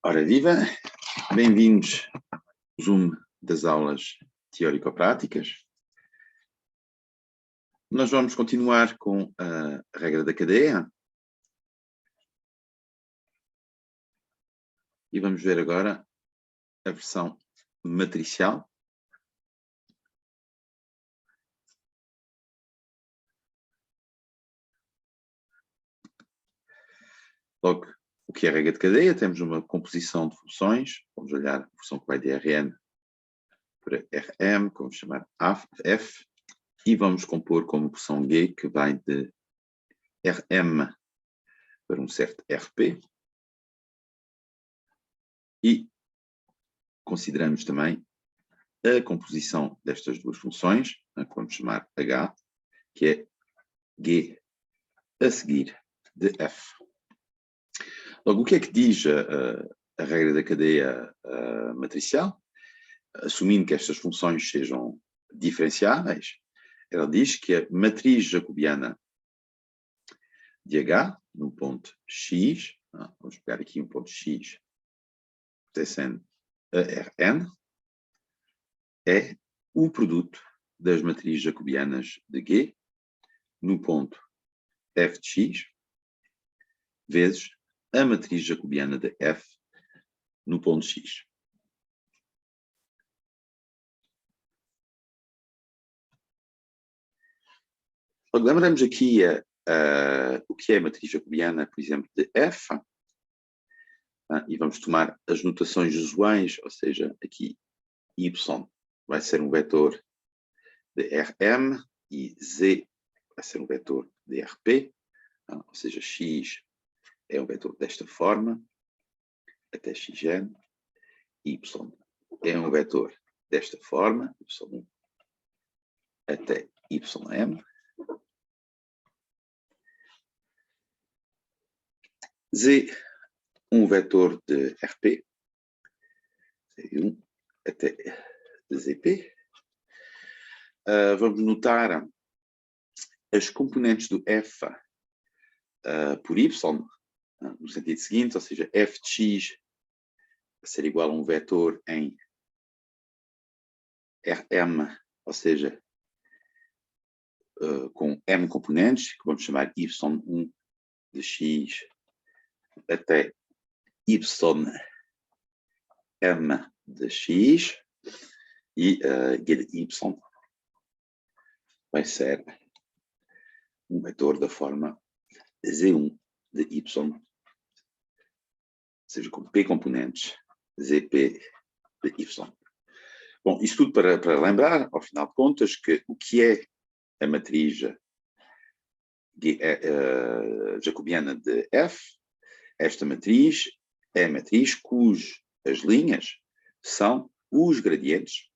Ora viva, bem-vindos ao Zoom das aulas teórico-práticas. Nós vamos continuar com a regra da cadeia. E vamos ver agora a versão matricial. Logo, o que é a regra de cadeia? Temos uma composição de funções. Vamos olhar a função que vai de Rn para Rm, que vamos chamar f, e vamos compor como função g, que vai de Rm para um certo Rp. E consideramos também a composição destas duas funções, que vamos chamar h, que é g a seguir de f. Logo, o que é que diz a regra da cadeia matricial? Assumindo que estas funções sejam diferenciáveis, ela diz que a matriz jacobiana de h, no ponto x, vamos pegar aqui um ponto x, pertencendo a Rn, é o produto das matrizes jacobianas de G, no ponto f de x, vezes a matriz jacobiana de f, no ponto x. Lembramos aqui o que é a matriz jacobiana, por exemplo, de f, e vamos tomar as notações usuais, ou seja, aqui y vai ser um vetor de Rm e z vai ser um vetor de Rp, ou seja, x é um vetor desta forma, até xn, y é um vetor desta forma, y1 até ym, z um vetor de Rp, z1 até zp. Vamos notar as componentes do f por y, no sentido seguinte, ou seja, f de x vai ser igual a um vetor em Rm, ou seja, com m componentes, que vamos chamar y1 de x até ym de x, e g de y vai ser um vetor da forma z1 de y, ou seja, com p componentes, zp de y. Bom, isso tudo para lembrar, ao final de contas, que o que é a matriz jacobiana de f, esta matriz é a matriz cujas linhas são os gradientes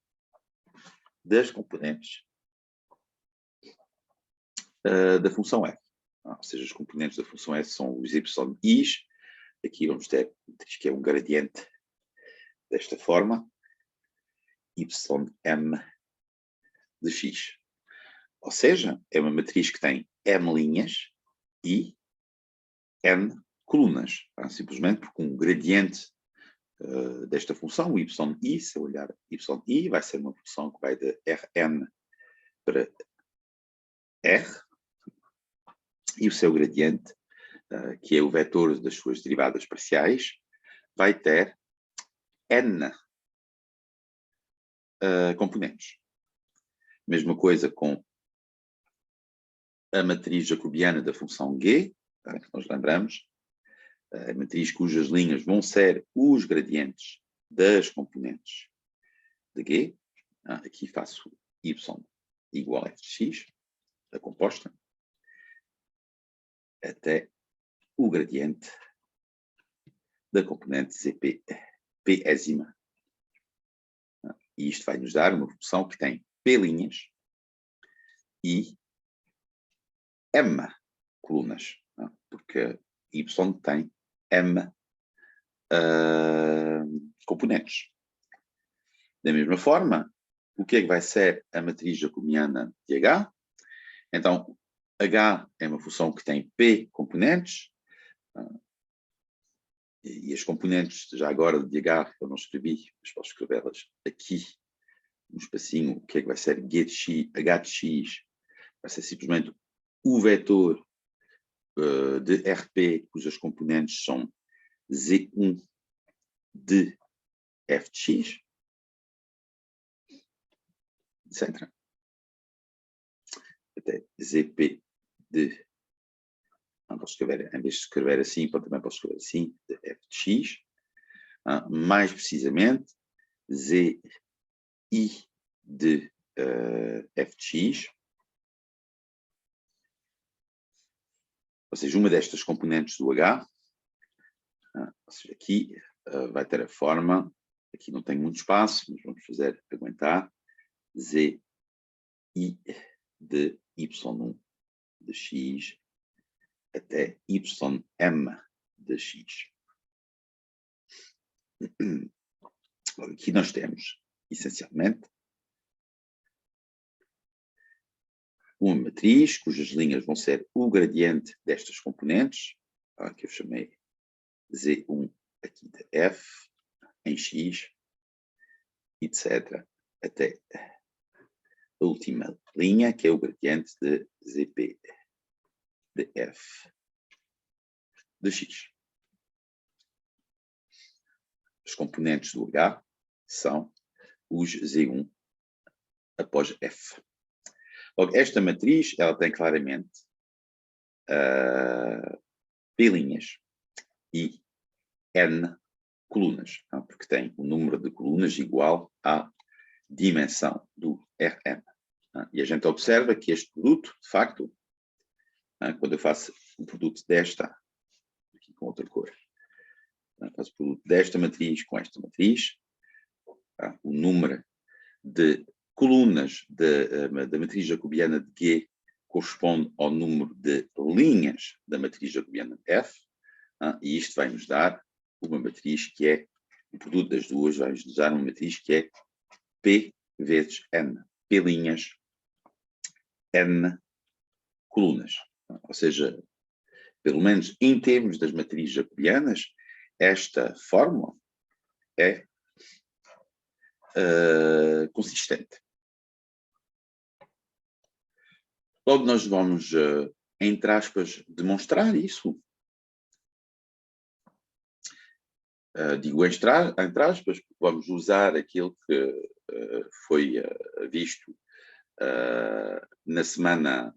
das componentes da função f. Ou seja, os componentes da função f são os y's. Aqui vamos ter que é um gradiente desta forma, ym de x. Ou seja, é uma matriz que tem m linhas e n colunas. Simplesmente porque um gradiente desta função, o yi, se eu olhar yi, vai ser uma função que vai de Rn para R, e o seu gradiente, que é o vetor das suas derivadas parciais, vai ter n componentes. Mesma coisa com a matriz jacobiana da função g, que nós lembramos, a matriz cujas linhas vão ser os gradientes das componentes de g. Aqui faço y igual a f de x, a composta, até o gradiente da componente zp, pésima. E isto vai nos dar uma função que tem p linhas e m colunas, porque y tem m componentes. Da mesma forma, o que é que vai ser a matriz jacobiana de H? Então, H é uma função que tem p componentes, E as componentes, já agora, de H, eu não escrevi, mas posso escrevê-las aqui, no espacinho. O que é que vai ser H de X? Vai ser simplesmente o vetor de RP, cujas componentes são Z1 de F de X, etc. Até ZP de... Não posso escrever, em vez de escrever assim, também posso escrever assim, de F de X. Mais precisamente, ZI de F de X. Ou seja, uma destas componentes do H, ou seja, aqui vai ter a forma, aqui não tem muito espaço, mas vamos fazer aguentar, ZI de Y1 de X até YM de X. Aqui nós temos, essencialmente, uma matriz cujas linhas vão ser o gradiente destas componentes, que eu chamei Z1 aqui de F, em X, etc. Até a última linha, que é o gradiente de ZP de F de X. As componentes do H são os Z1 após F. Logo, esta matriz, ela tem claramente P linhas e N colunas, porque tem o número de colunas igual à dimensão do Rn. E a gente observa que este produto, de facto, quando eu faço o produto desta, aqui com outra cor, faço o produto desta matriz com esta matriz, o número de colunas da matriz jacobiana de G corresponde ao número de linhas da matriz jacobiana de F, e isto vai nos dar uma matriz que é, o produto das duas vai nos dar uma matriz que é P vezes N. P linhas, N colunas. Ou seja, pelo menos em termos das matrizes jacobianas, esta fórmula é consistente. Logo nós vamos, entre aspas, demonstrar isso. Digo entre aspas, porque vamos usar aquilo que foi visto na semana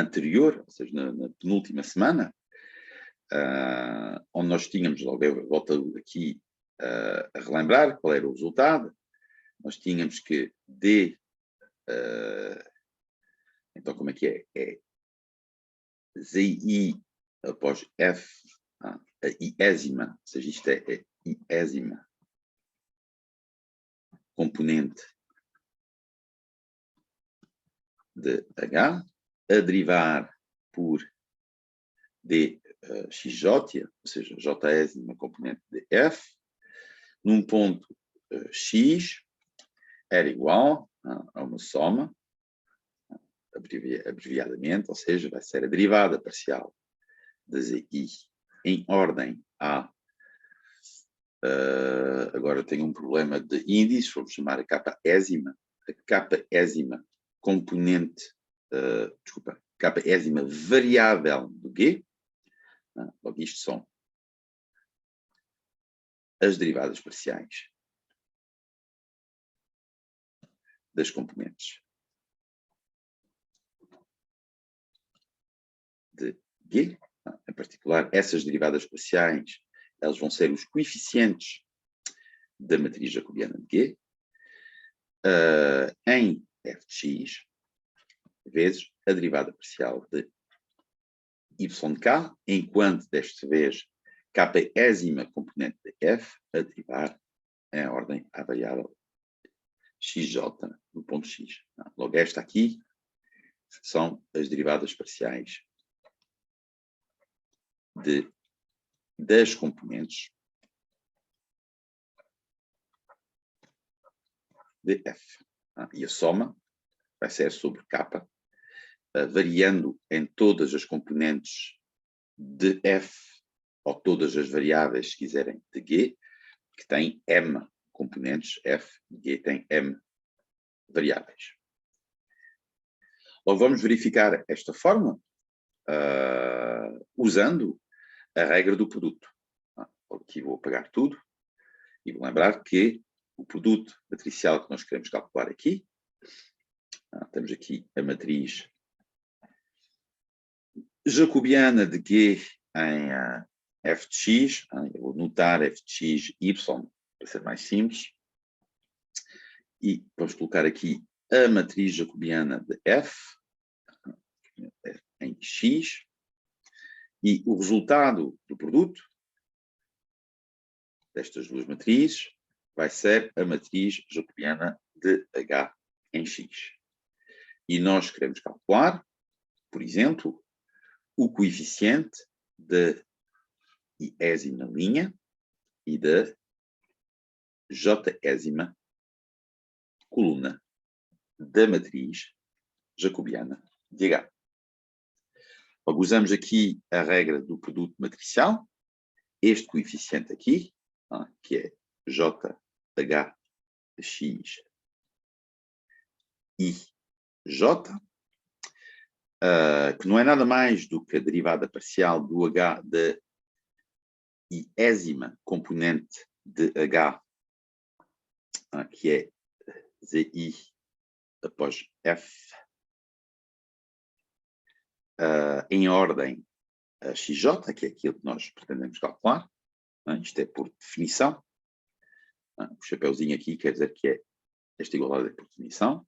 anterior, ou seja, na penúltima semana, onde nós tínhamos, logo eu volto aqui a relembrar qual era o resultado. Nós tínhamos que D, então como é que é? É ZI após F, a iésima, ou seja, isto é iésima componente de H, a derivar por dxj, ou seja, jésima componente de F, num ponto x era igual a uma soma, abreviadamente, ou seja, vai ser a derivada parcial de zi em ordem a... agora tenho um problema de índices, vamos chamar a capa-ésima componente, capa-ésima variável do G. Logo, isto são as derivadas parciais das componentes de G. Em particular, essas derivadas parciais, elas vão ser os coeficientes da matriz jacobiana de G em f de x vezes a derivada parcial de y de k, enquanto desta vez k-ésima componente de f a derivar em ordem à variável xj no ponto x. Logo, esta aqui são as derivadas parciais das componentes de f. E a soma vai ser sobre k, variando em todas as componentes de f ou todas as variáveis, se quiserem, de G, que tem M componentes, F e G tem M variáveis. Logo, vamos verificar esta fórmula usando a regra do produto. Aqui vou apagar tudo e vou lembrar que o produto matricial que nós queremos calcular aqui, temos aqui a matriz jacobiana de G em f de x, eu vou notar f de x, y, para ser mais simples, e vamos colocar aqui a matriz jacobiana de f em x, e o resultado do produto destas duas matrizes vai ser a matriz jacobiana de h em x. E nós queremos calcular, por exemplo, o coeficiente da i-ésima linha e da j-ésima coluna da matriz jacobiana de H. Logo, usamos aqui a regra do produto matricial, este coeficiente aqui, que é JH x i j, que não é nada mais do que a derivada parcial do H da i-ésima componente de H, que é ZI após F, em ordem XJ, que é aquilo que nós pretendemos calcular. Isto é por definição. O chapeuzinho aqui quer dizer que é esta igualdade é por definição.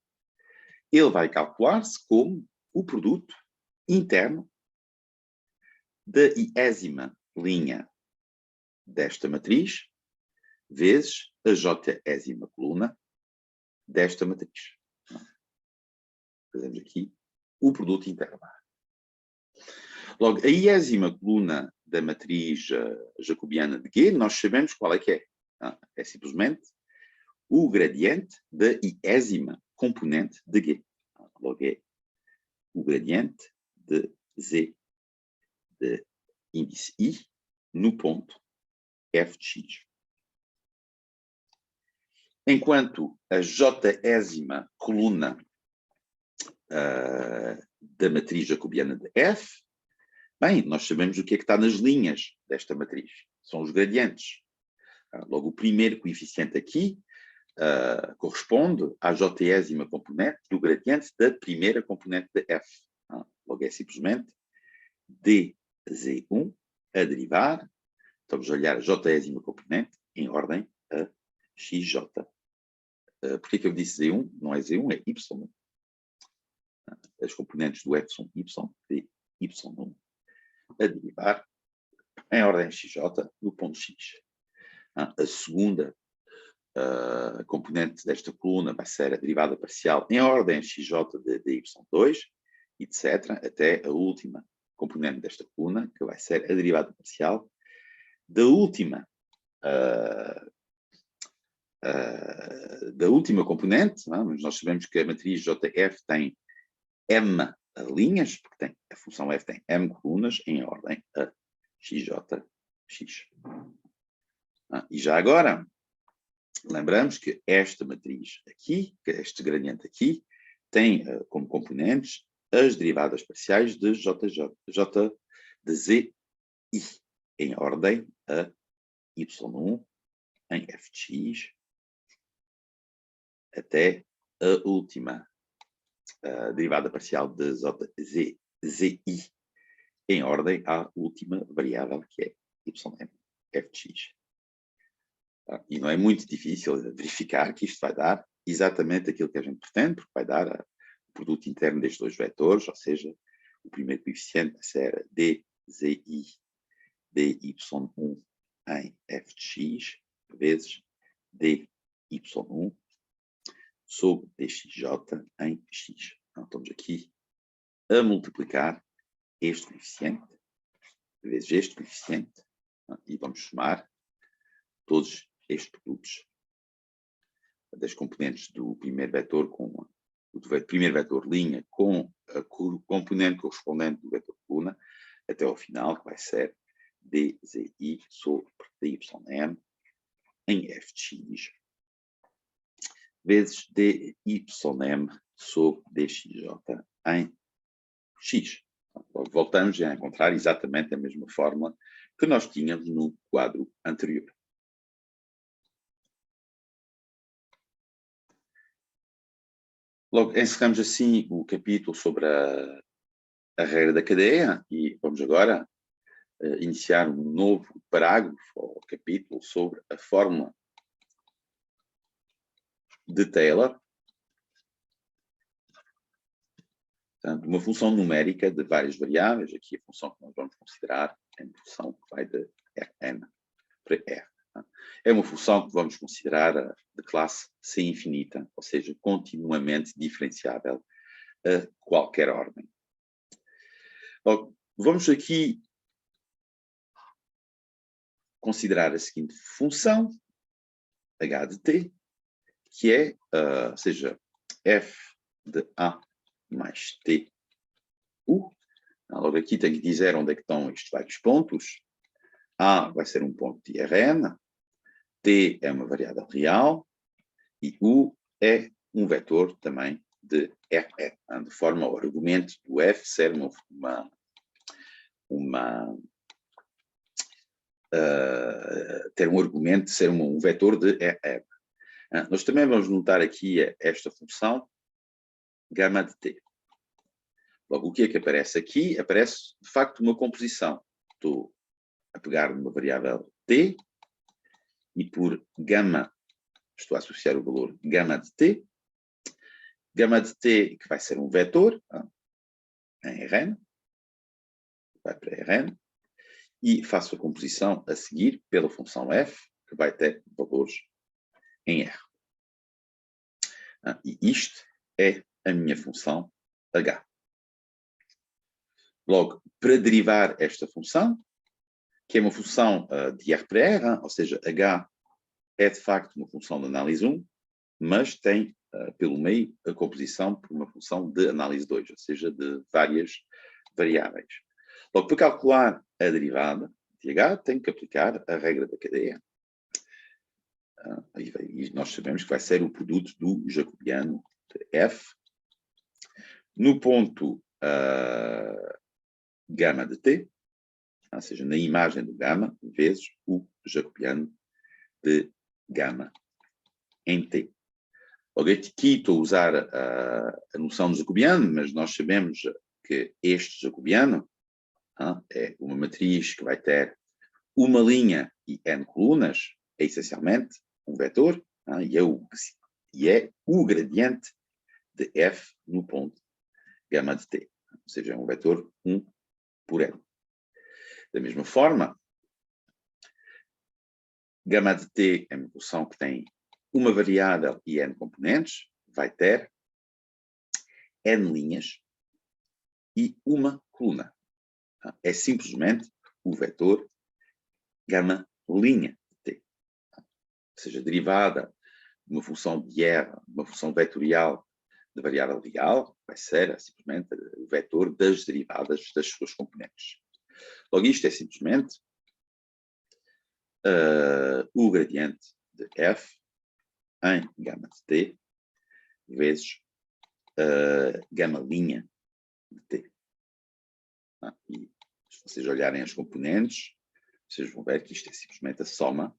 Ele vai calcular-se como o produto interno da i-ésima linha desta matriz vezes a j-ésima coluna desta matriz. Fazemos aqui o produto interno. Logo, a i-ésima coluna da matriz jacobiana de G, nós sabemos qual é que é. É simplesmente o gradiente da i-ésima componente de G. Logo, é o gradiente de Z de índice I no ponto f de x. Enquanto a j-ésima coluna da matriz jacobiana de F, bem, nós sabemos o que é que está nas linhas desta matriz. São os gradientes. Logo, o primeiro coeficiente aqui corresponde à j-ésima componente do gradiente da primeira componente de F. Logo, é simplesmente dz1 a derivar. Estamos a olhar a j-ésima componente em ordem a xj. Porquê que eu disse z1? Não é z1, é y1. As componentes do F são y, de y1, a derivar em ordem xj no ponto x. A segunda componente desta coluna vai ser a derivada parcial em ordem xj de dy2, etc., até a última componente desta coluna, que vai ser a derivada parcial da última componente. Mas nós sabemos que a matriz JF tem M linhas, porque a função F tem M colunas em ordem a XJ, e já agora, lembramos que esta matriz aqui, que este gradiente aqui, tem como componentes as derivadas parciais de J de ZI em ordem a Y1 em F de X até a última derivada parcial de ZI em ordem à última variável, que é YM, F de X. E não é muito difícil verificar que isto vai dar exatamente aquilo que a gente pretende, porque vai dar o produto interno destes dois vetores, ou seja, o primeiro coeficiente vai ser DZI dy1 em f de x vezes dy1 sobre dxj em x. Então, estamos aqui a multiplicar este coeficiente vezes este coeficiente, e vamos somar todos estes produtos das componentes do primeiro vetor com o primeiro vetor linha com a componente correspondente do vetor coluna até ao final, que vai ser dzi sobre dym em f de x vezes dym sobre dxj em x. Então, voltamos a encontrar exatamente a mesma fórmula que nós tínhamos no quadro anterior. Logo, encerramos assim o capítulo sobre a regra da cadeia e vamos agora iniciar um novo parágrafo ou capítulo sobre a fórmula de Taylor. Portanto, uma função numérica de várias variáveis, aqui a função que nós vamos considerar é uma função que vai de Rn para R. É uma função que vamos considerar de classe C infinita, ou seja, continuamente diferenciável a qualquer ordem. Logo, vamos aqui considerar a seguinte função, h de t, que é, ou seja, f de a mais t u. Logo aqui tenho que dizer onde é que estão estes vários pontos. A vai ser um ponto de Rn, t é uma variável real e u é um vetor também de Rn. De forma ao argumento do f ser ter um argumento de ser um vetor de Rn. Nós também vamos notar aqui esta função gama de t. Logo, o que é que aparece aqui? Aparece, de facto, uma composição. Estou a pegar numa variável t e por gama, estou a associar o valor gama de t. Gama de t, que vai ser um vetor, em Rn, vai para Rn, e faço a composição a seguir pela função f, que vai ter valores em R. E isto é a minha função h. Logo, para derivar esta função, que é uma função de R para R, ou seja, h é de facto uma função de análise 1, mas tem pelo meio a composição por uma função de análise 2, ou seja, de várias variáveis. Logo, para calcular a derivada de h, tenho que aplicar a regra da cadeia. E nós sabemos que vai ser o produto do jacobiano de f no ponto gama de t, ou seja, na imagem do gama, vezes o jacobiano de gama em t. Logo, aqui estou a usar a noção de jacobiano, mas nós sabemos que este jacobiano é uma matriz que vai ter uma linha e n colunas, é essencialmente um vetor, e é o gradiente de f no ponto gama de t, ou seja, é um vetor 1 por n. Da mesma forma, gama de t é uma função que tem uma variável e n componentes, vai ter n linhas e uma coluna. É simplesmente o vetor gama linha de t. Ou seja, derivada de uma função de R, uma função vetorial de variável real, vai ser simplesmente o vetor das derivadas das suas componentes. Logo, isto é simplesmente o gradiente de f em gama de t vezes gama linha de t. E se vocês olharem as componentes, vocês vão ver que isto é simplesmente a soma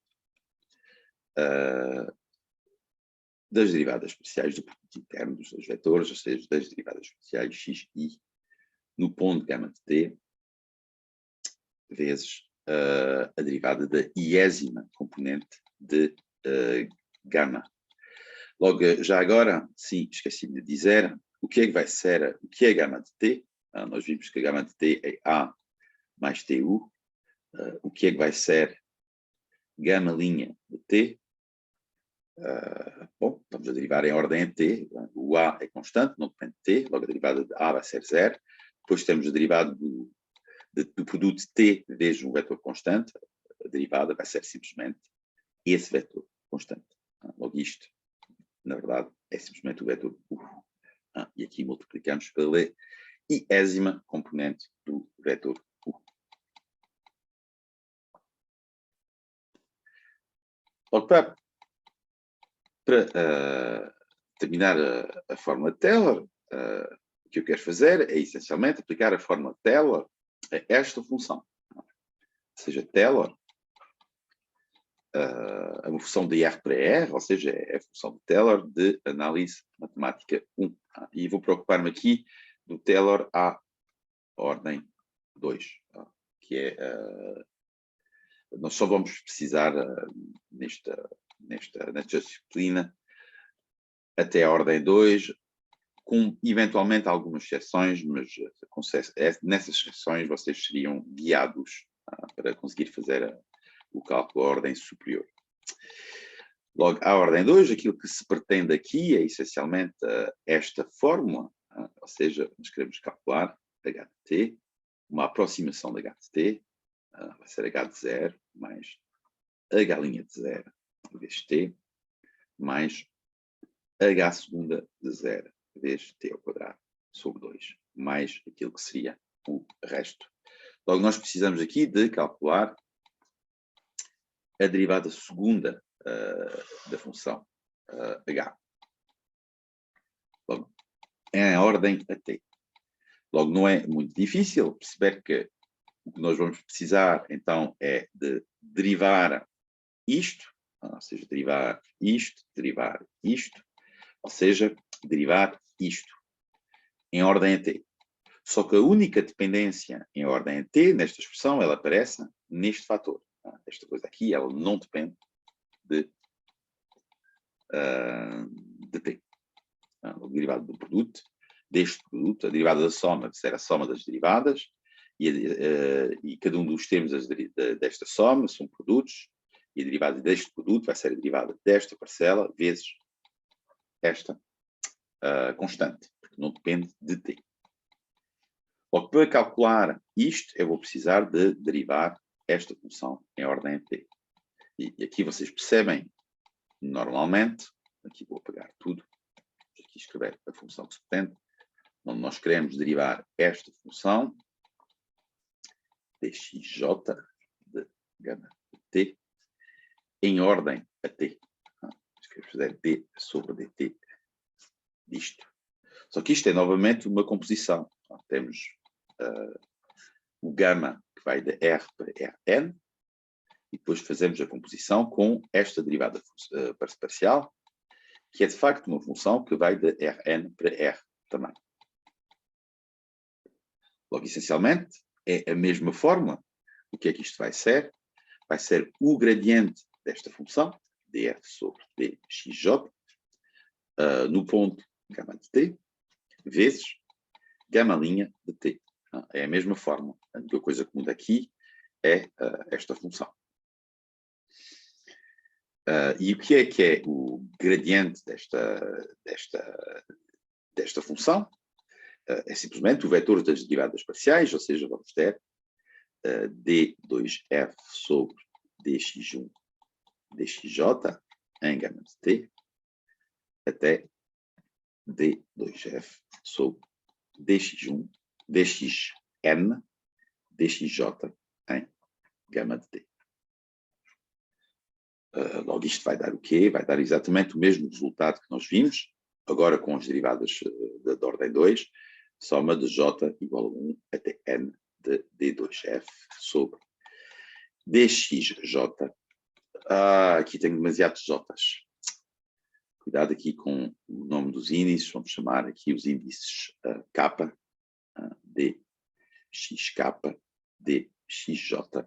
das derivadas parciais do produto interno dos dois vetores, ou seja, das derivadas parciais x e no ponto gama de t vezes a derivada da iésima componente de gama. Logo, já agora, sim, esqueci de dizer, o que é que vai ser, o que é gama de t? Nós vimos que a gama de t é a mais tu. O que é que vai ser gama linha de t? Bom, vamos a derivar em ordem de t. O a é constante, não depende de t. Logo, a derivada de a vai ser 0. Depois temos a derivada do produto de t vezes um vetor constante. A derivada vai ser simplesmente esse vetor constante. Logo, isto, na verdade, é simplesmente o vetor u. E aqui multiplicamos pela iésima componente do vetor u. Logo, para terminar a fórmula de Taylor, o que eu quero fazer é, essencialmente, aplicar a fórmula de Taylor a esta função. Ou seja, Taylor, uma função de R para R, ou seja, é a função de Taylor de análise matemática 1. E vou preocupar-me aqui do Taylor à ordem 2, que é... nós só vamos precisar, nesta disciplina, até a ordem 2, com eventualmente algumas exceções, mas nessas exceções vocês seriam guiados para conseguir fazer o cálculo à ordem superior. Logo, à ordem 2, aquilo que se pretende aqui é essencialmente esta fórmula, ou seja, nós queremos calcular h de t, uma aproximação de h de t, vai ser h de 0 mais h' de 0 vezes t, mais h segunda de 0 vezes t ao quadrado sobre 2, mais aquilo que seria o resto. Logo, nós precisamos aqui de calcular a derivada segunda da função h. Logo, em ordem a t. Logo, não é muito difícil perceber que o que nós vamos precisar, então, é de derivar isto, ou seja, derivar isto, ou seja, derivar isto, em ordem a t. Só que a única dependência em ordem a t, nesta expressão, ela aparece neste fator. Esta coisa aqui, ela não depende de t. O derivado do produto, deste produto, a derivada da soma, que será a soma das derivadas, e cada um dos termos desta soma são produtos, e a derivada deste produto vai ser a derivada desta parcela vezes esta constante, porque não depende de t. Logo, para calcular isto, eu vou precisar de derivar esta função em ordem a t. E aqui vocês percebem, normalmente, aqui vou apagar tudo, aqui escrever a função que se pretende, onde nós queremos derivar esta função, dxj de gama de t, em ordem a t. Queremos fazer d sobre dt disto. Só que isto é novamente uma composição. Temos o gama que vai de R para Rn, e depois fazemos a composição com esta derivada parcial, que é de facto uma função que vai de Rn para R também. Logo, essencialmente, é a mesma fórmula. O que é que isto vai ser? Vai ser o gradiente desta função, df sobre dxj, no ponto gama de t, vezes gama' de t. É a mesma fórmula. A única coisa que muda aqui é esta função. E o que é o gradiente desta função? É simplesmente o vetor das derivadas parciais, ou seja, vamos ter d2f sobre dx1 dxj em gama de t até d2f sobre dx1 dxn dxj em gama de t. Logo, isto vai dar o quê? Vai dar exatamente o mesmo resultado que nós vimos, agora com as derivadas da ordem 2, soma de j igual a 1 até n de d2f sobre dxj. Aqui tenho demasiados j's. Cuidado aqui com o nome dos índices, vamos chamar aqui os índices k, dxk, dxj,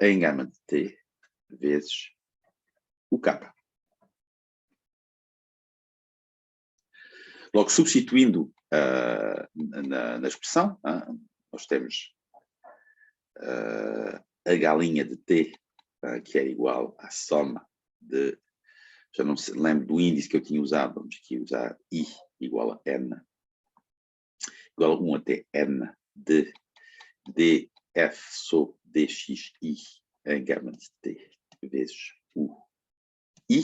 em gama de t vezes o k. Logo, substituindo na expressão, nós temos h' de t, que é igual à soma de, já não me lembro do índice que eu tinha usado, vamos aqui usar i igual a n, igual a 1 até n de df sobre dxi em gama de t vezes o i.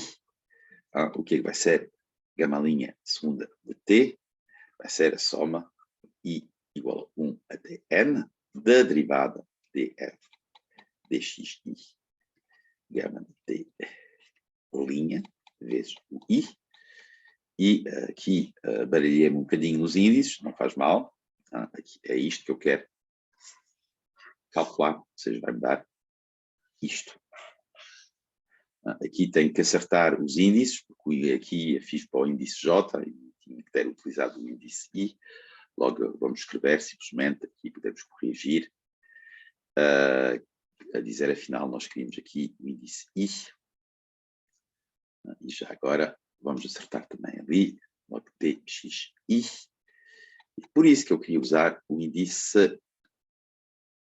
O que é que vai ser? Gama' segunda de t vai ser a soma i igual a 1 até n da derivada df dxi gama T linha, vezes o I. E aqui baralhei-me um bocadinho nos índices, não faz mal. Aqui é isto que eu quero calcular, ou seja, vai-me dar isto. Aqui tenho que acertar os índices, porque aqui fiz para o índice J e tinha que ter utilizado o índice I. Logo vamos escrever simplesmente, aqui podemos corrigir, a dizer afinal nós queríamos aqui o índice I. E já agora vamos acertar também ali, logo DXI. E por isso que eu queria usar o índice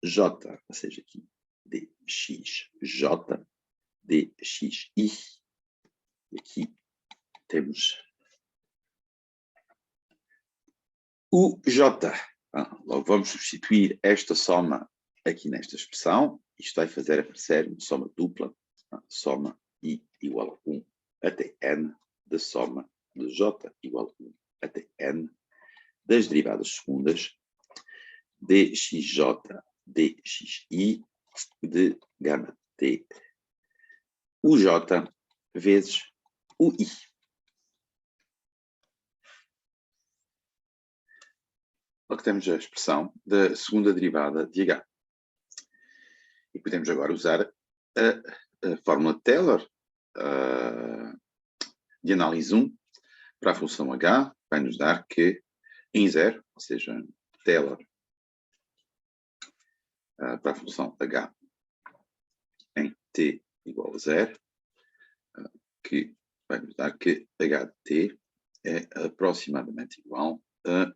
J, ou seja, aqui DXJ, DXI. E aqui temos o J. Logo vamos substituir esta soma aqui nesta expressão. Isto vai fazer aparecer uma soma dupla, soma I igual a 1 até n da soma de J igual a 1 até n das derivadas segundas dxj, dxi de gama t, o j vezes o i. Logo temos a expressão da segunda derivada de h. E podemos agora usar a fórmula de Taylor de análise 1 para a função h, vai nos dar que em 0, ou seja, Taylor para a função h em t igual a 0, que vai nos dar que h de t é aproximadamente igual a...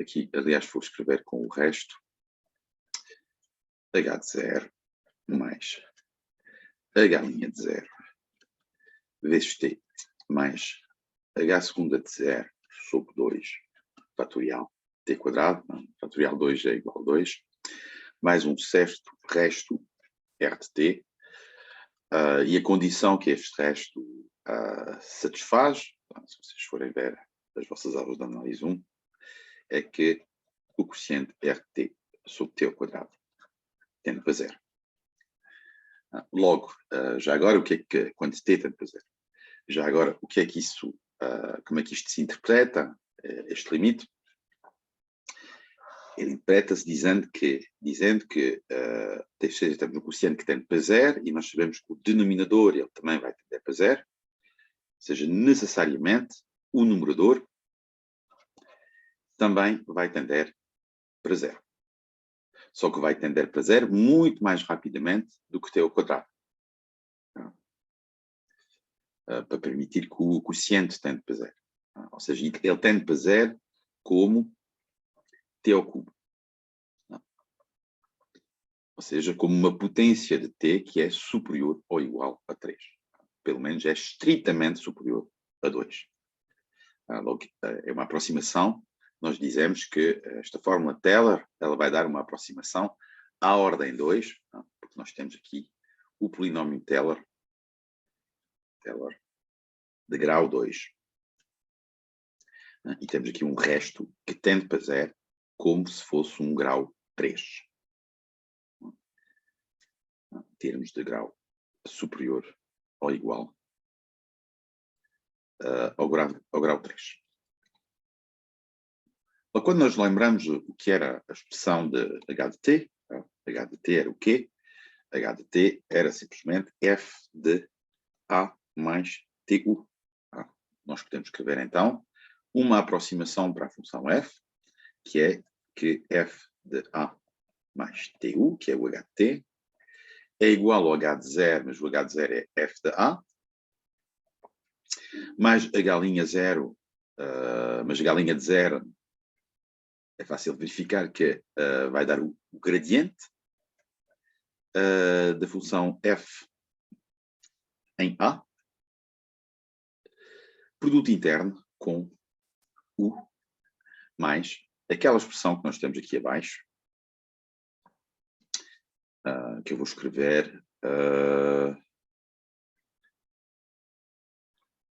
Aqui, aliás, vou escrever com o resto. H de 0 mais H' de 0 vezes t mais H segunda de 0 sobre 2 fatorial t quadrado, fatorial 2 é igual a 2, mais um sexto resto R de t, e a condição que este resto satisfaz, se vocês forem ver as vossas aulas de análise 1, é que o quociente R de t sobre t ao quadrado tende para 0. Logo, já agora, o que é que, quando t tende para 0? Já agora, o que é que isso, como é que isto se interpreta, este limite? Ele interpreta-se dizendo que temos um quociente que tende para 0 e nós sabemos que o denominador ele também vai tender para 0, ou seja, necessariamente o numerador também vai tender para 0. Só que vai tender para 0 muito mais rapidamente do que t ao quadrado. Para permitir que o quociente tende para 0. Ou seja, ele tende para 0 como t ao cubo. Ou seja, como uma potência de t que é superior ou igual a 3. Pelo menos é estritamente superior a 2. Logo, é uma aproximação. Nós dizemos que esta fórmula Taylor ela vai dar uma aproximação à ordem 2, porque nós temos aqui o polinómio Taylor de grau 2. E temos aqui um resto que tende para 0 como se fosse um grau 3. Em termos de grau superior ou igual ao grau 3. Quando nós lembramos o que era a expressão de h de t, h de t era o quê? H de t era simplesmente f de a mais tu. Nós podemos escrever então uma aproximação para a função f, que é que f de a mais tu, que é o h de t, é igual ao h de 0, mas o h de 0 é f de a, mais h'0, mas h' de 0 é fácil verificar que vai dar o gradiente da função f em a, produto interno com u, mais aquela expressão que nós temos aqui abaixo, que eu vou escrever.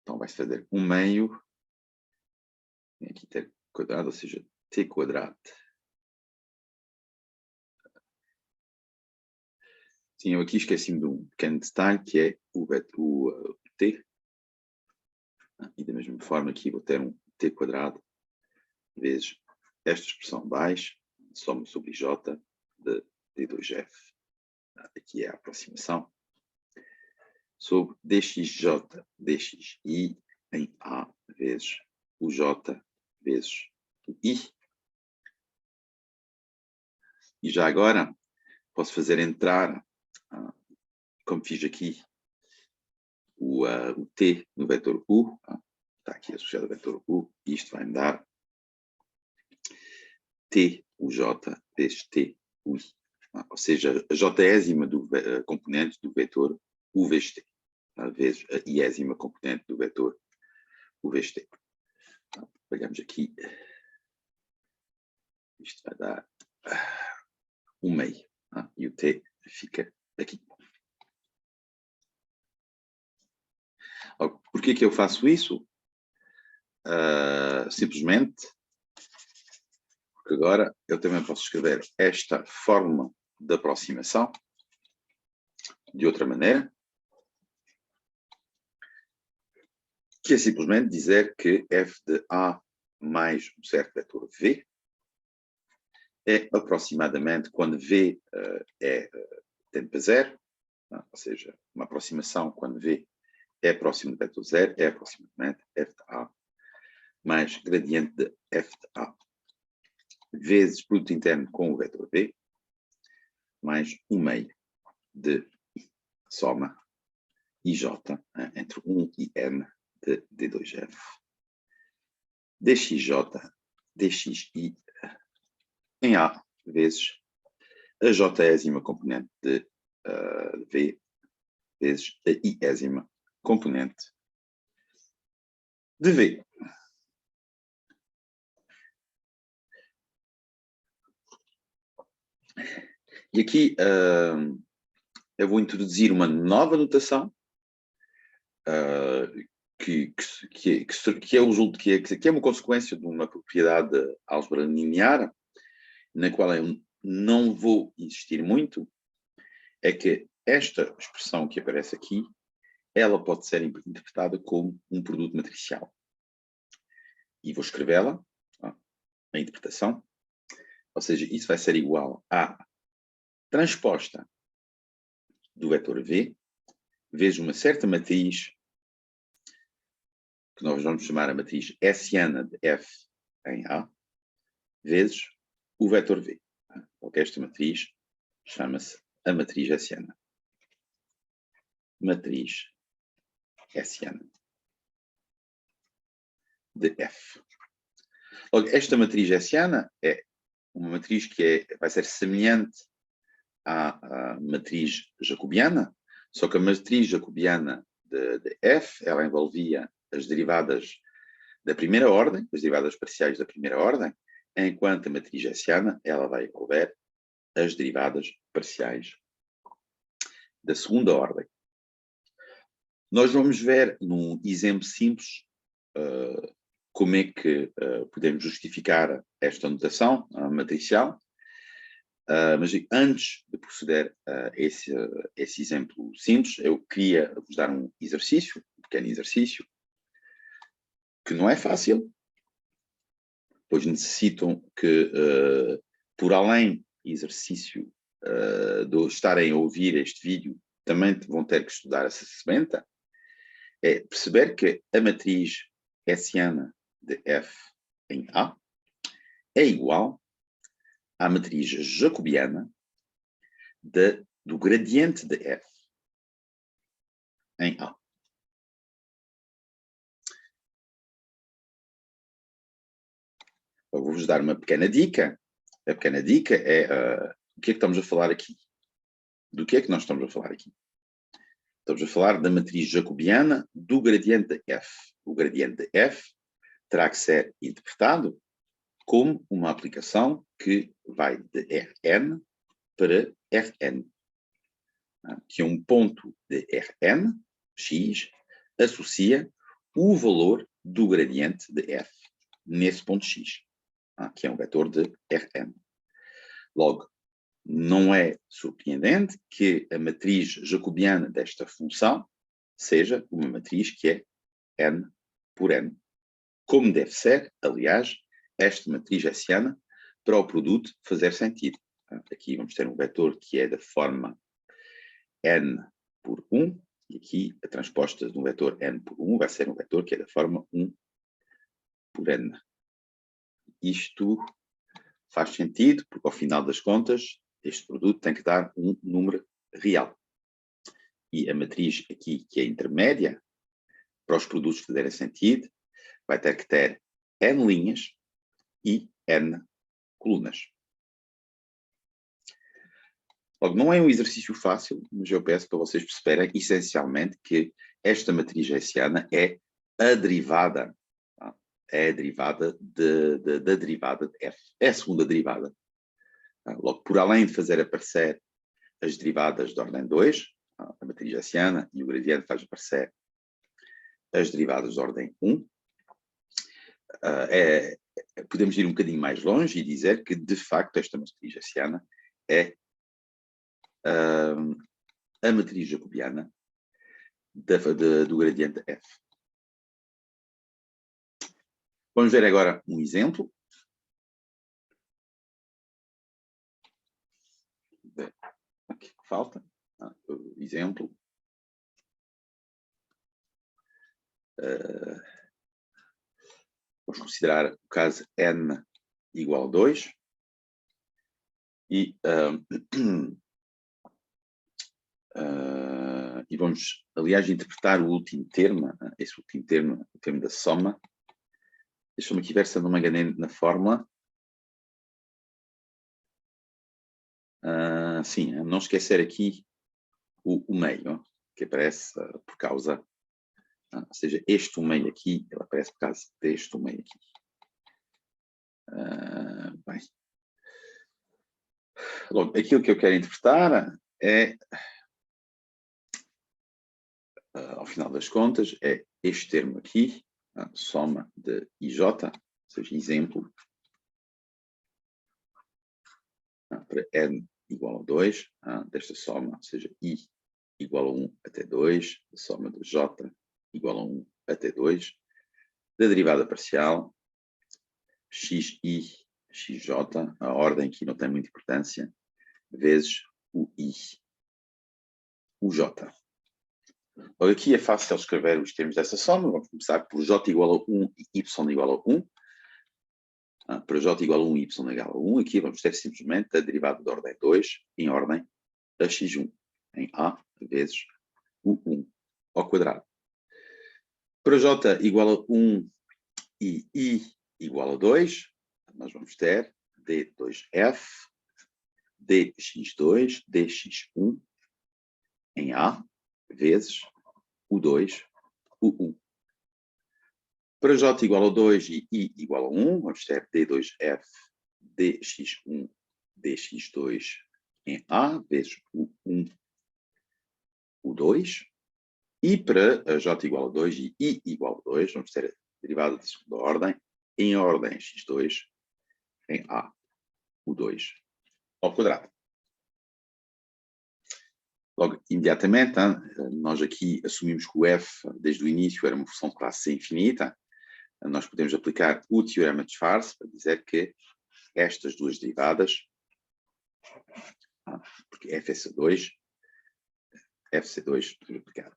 Então vai-se fazer 1 meio, aqui t quadrado, ou seja, t quadrado Sim, eu aqui esqueci-me de um pequeno detalhe, que é o t. E da mesma forma aqui vou ter um t quadrado vezes esta expressão baixo, soma sobre j de d2f. Aqui é a aproximação. Sobre dxj, dxi em a vezes o j vezes o i. E já agora posso fazer entrar, como fiz aqui, o t no vetor u. Está aqui associado ao vetor u. E isto vai me dar t o j vezes t o i. Ou seja, a j-ésima do componente do vetor u vezes t, vezes a i-ésima componente do vetor u vezes t. Pegamos aqui. Isto vai dar 1/2. E o t fica aqui. Por que eu faço isso? Simplesmente porque agora eu também posso escrever esta fórmula de aproximação de outra maneira, que é simplesmente dizer que f de A mais um certo vetor V é aproximadamente quando V tende para zero, ou seja, uma aproximação quando V é próximo do vetor zero, é aproximadamente f de A mais gradiente de f de A vezes produto interno com o vetor V mais 1/2 de soma IJ entre 1 e n de D2F dxj dxi em A vezes a j-ésima componente de V vezes a i-ésima componente de V. E aqui eu vou introduzir uma nova notação que é uma consequência de uma propriedade de álgebra linear, na qual eu não vou insistir muito, é que esta expressão que aparece aqui, ela pode ser interpretada como um produto matricial. E vou escrevê-la, a interpretação, ou seja, isso vai ser igual à transposta do vetor V vezes uma certa matriz, que nós vamos chamar a matriz hessiana de F em A, vezes o vetor V. Porque esta matriz chama-se a matriz hessiana. Matriz hessiana de F. Logo, esta matriz hessiana é uma matriz que vai ser semelhante à matriz jacobiana, só que a matriz jacobiana de F, ela envolvia as derivadas da primeira ordem, as derivadas parciais da primeira ordem, enquanto a matriz hessiana, ela vai envolver as derivadas parciais da segunda ordem. Nós vamos ver num exemplo simples como é que podemos justificar esta notação matricial, mas antes de proceder a esse exemplo simples, eu queria vos dar um exercício, um pequeno exercício, que não é fácil, pois necessitam que, por além do exercício de estarem a ouvir este vídeo, também vão ter que estudar essa sequência, é perceber que a matriz hessiana de F em A é igual à matriz jacobiana do gradiente de F em A. Eu vou-vos dar uma pequena dica. A pequena dica é o que é que estamos a falar aqui? Do que é que nós estamos a falar aqui? Estamos a falar da matriz jacobiana do gradiente de F. O gradiente de F terá que ser interpretado como uma aplicação que vai de Rn para Rn, que é um ponto de Rn, x, associa o valor do gradiente de F nesse ponto x, que é um vetor de Rn. Logo, não é surpreendente que a matriz jacobiana desta função seja uma matriz que é n por n, como deve ser, aliás, esta matriz hessiana para o produto fazer sentido. Aqui vamos ter um vetor que é da forma n por 1, e aqui a transposta de um vetor n por 1 vai ser um vetor que é da forma 1 por n. Isto faz sentido, porque ao final das contas, este produto tem que dar um número real. E a matriz aqui, que é intermédia, para os produtos fazerem sentido, vai ter que ter n linhas e n colunas. Logo, não é um exercício fácil, mas eu peço para vocês perceberem, essencialmente, que esta matriz hessiana é a derivada, é a derivada da derivada de f. É a segunda derivada. Logo, por além de fazer aparecer as derivadas de ordem 2, a matriz hessiana, e o gradiente faz aparecer as derivadas de ordem 1, podemos ir um bocadinho mais longe e dizer que, de facto, esta matriz hessiana é a matriz jacobiana do gradiente f. Vamos ver agora um exemplo. Aqui falta. Exemplo. Vamos considerar o caso n igual a 2. E vamos, aliás, interpretar o último termo, esse último termo, o termo da soma. Deixa-me aqui ver se não me enganei na fórmula. Sim, não esquecer aqui o meio, que aparece por causa, ou seja, este meio aqui, ele aparece por causa deste meio aqui. Bem. Logo, aquilo que eu quero interpretar é, ao final das contas, é este termo aqui, a soma de IJ, ou seja, exemplo, para n igual a 2, desta soma, ou seja, I igual a 1 até 2, a soma de J igual a 1 até 2, da derivada parcial, xi, xj, a ordem aqui não tem muita importância, vezes o I, o J. Logo, aqui é fácil escrever os termos dessa soma. Vamos começar por J igual a 1 e Y igual a 1. Para J igual a 1 e Y igual a 1, aqui vamos ter simplesmente a derivada de ordem 2 em ordem a x1, em A vezes o 1 ao quadrado. Para J igual a 1 e I igual a 2, nós vamos ter D2F, dx2, dx1 em A vezes o 2, o 1. Para J igual a 2 e I igual a 1, vamos ter D2F, dx1, dx2 em A vezes o 1, o 2. E para J igual a 2 e I igual a 2, vamos ter a derivada de segunda ordem em ordem x2 em A, o 2 ao quadrado. Logo, imediatamente, nós aqui assumimos que o f, desde o início, era uma função de classe C infinita. Nós podemos aplicar o teorema de Schwarz para dizer que estas duas derivadas, porque FC2, podemos aplicar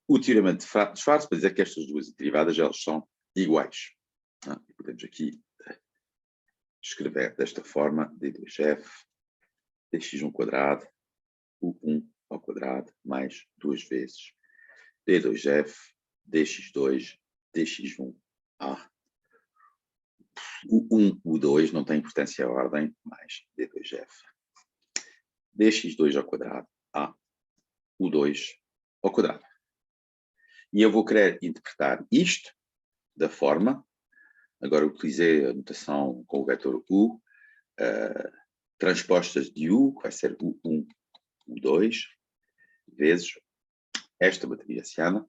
o teorema de Schwarz para dizer que estas duas derivadas elas são iguais. E podemos aqui escrever desta forma, d2f, dx1 quadrado, o 1 ao quadrado, mais duas vezes d2f, dx2, dx1a. O 1, o 2 não tem importância a ordem, mais d2f. dx2 ao quadrado, a, o 2 ao quadrado. E eu vou querer interpretar isto da forma, agora utilizei a notação com o vetor u, transpostas de u, que vai ser u1, u2, vezes esta matriz hessiana.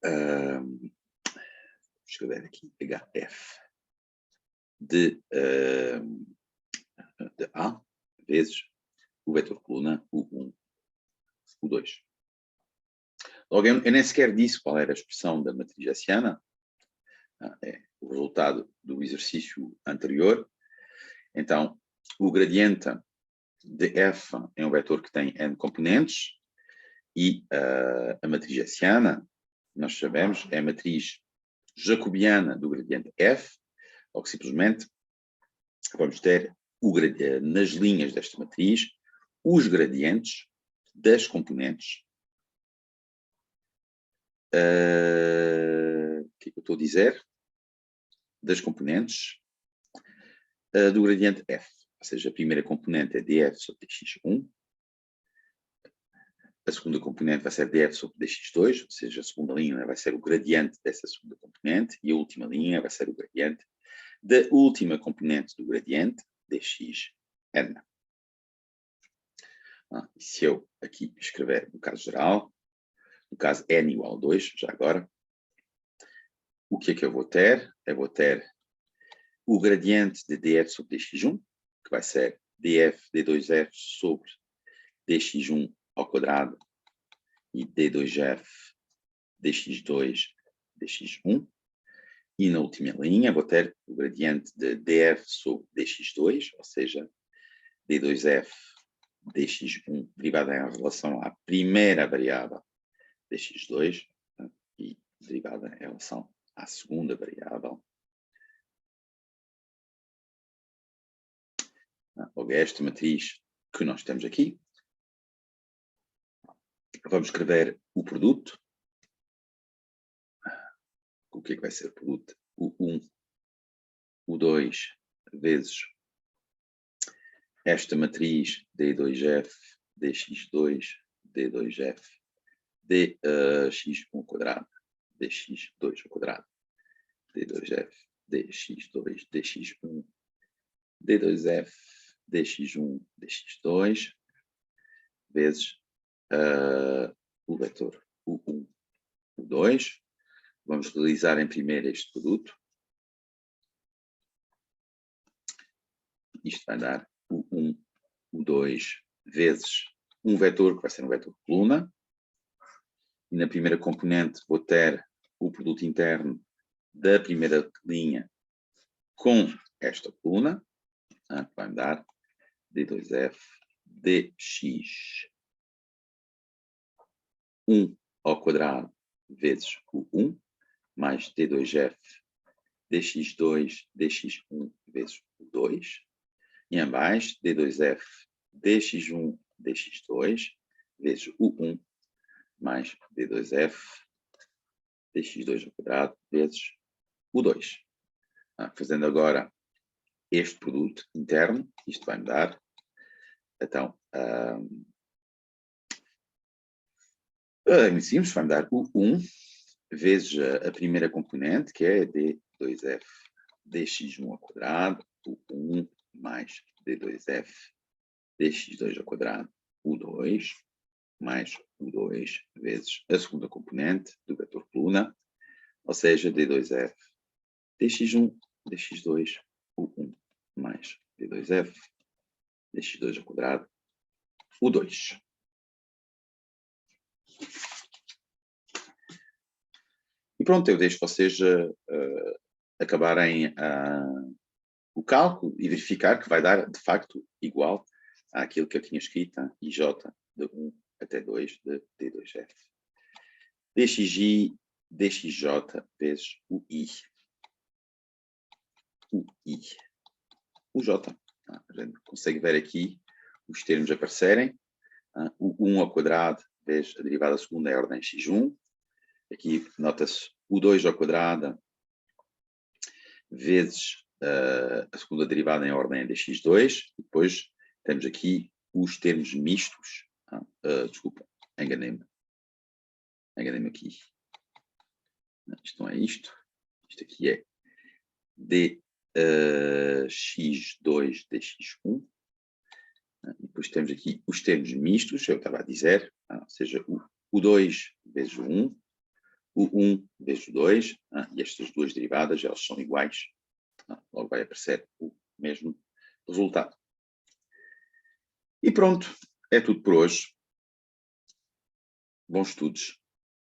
Vou escrever aqui HF. de A vezes o vetor coluna U1, U2. Logo, eu nem sequer disse qual era a expressão da matriz hessiana. É o resultado do exercício anterior. Então, o gradiente de f é um vetor que tem n componentes e a matriz hessiana, nós sabemos, é a matriz jacobiana do gradiente f, ou que simplesmente vamos ter nas linhas desta matriz os gradientes das componentes. O que é que eu estou a dizer? Das componentes do gradiente f. Ou seja, a primeira componente é df sobre dx1. A segunda componente vai ser df sobre dx2, ou seja, a segunda linha vai ser o gradiente dessa segunda componente e a última linha vai ser o gradiente da última componente do gradiente, dxn. E se eu aqui escrever no caso geral, no caso n igual a 2, já agora, o que é que eu vou ter? Eu vou ter o gradiente de df sobre dx1, que vai ser df d2f sobre dx1 ao quadrado e d2f dx2 dx1. E na última linha vou ter o gradiente de df sobre dx2, ou seja, d2f dx1 derivada em relação à primeira variável dx2 e derivada em relação à segunda variável. Logo, esta matriz que nós temos aqui. Vamos escrever o produto. O que é que vai ser o produto? U1, U2 vezes esta matriz D2F, dx2, D2F, dx1 ao quadrado, dx2 ao quadrado, D2F, dx2, dx1, D2F, dx1, dx2, vezes o vetor U1, U2. Vamos realizar em primeiro este produto. Isto vai dar U1, U2 vezes um vetor, que vai ser um vetor de coluna. E na primeira componente vou ter o produto interno da primeira linha com esta coluna. Que vai me dar D2F dx1 ao quadrado vezes U1 mais D2F dx2 dx1 vezes U2. E abaixo, D2F dx1 dx2 vezes U1 mais D2F dx2 ao quadrado vezes U2. Fazendo agora este produto interno, isto vai me dar, então, muito simples, vai me dar U1 vezes a primeira componente, que é D2F dx1 ao quadrado, U1 mais D2F dx2 ao quadrado, U2, mais U2 vezes a segunda componente do vetor coluna, ou seja, D2F dx1, dx2, U1 mais D2F dx2 ao quadrado, U2. E pronto, eu deixo vocês acabarem o cálculo e verificar que vai dar, de facto, igual àquilo que eu tinha escrito, IJ de 1 até 2 de D2F. dxj, dxj vezes UI. UI. O J. A gente consegue ver aqui os termos aparecerem. O 1 ao quadrado vezes a derivada segunda é a ordem x1. Aqui nota-se o 2 ao quadrado vezes a segunda derivada em ordem dx2. E depois temos aqui os termos mistos. Desculpa, enganei-me. Enganei-me aqui. Isto não é isto. Isto aqui é dx2 dx1. E depois temos aqui os termos mistos, eu estava a dizer, ou seja, o 2 vezes o 1, o 1 vezes o 2, e estas duas derivadas, elas são iguais Logo vai aparecer o mesmo resultado. E pronto, é tudo por hoje. Bons estudos.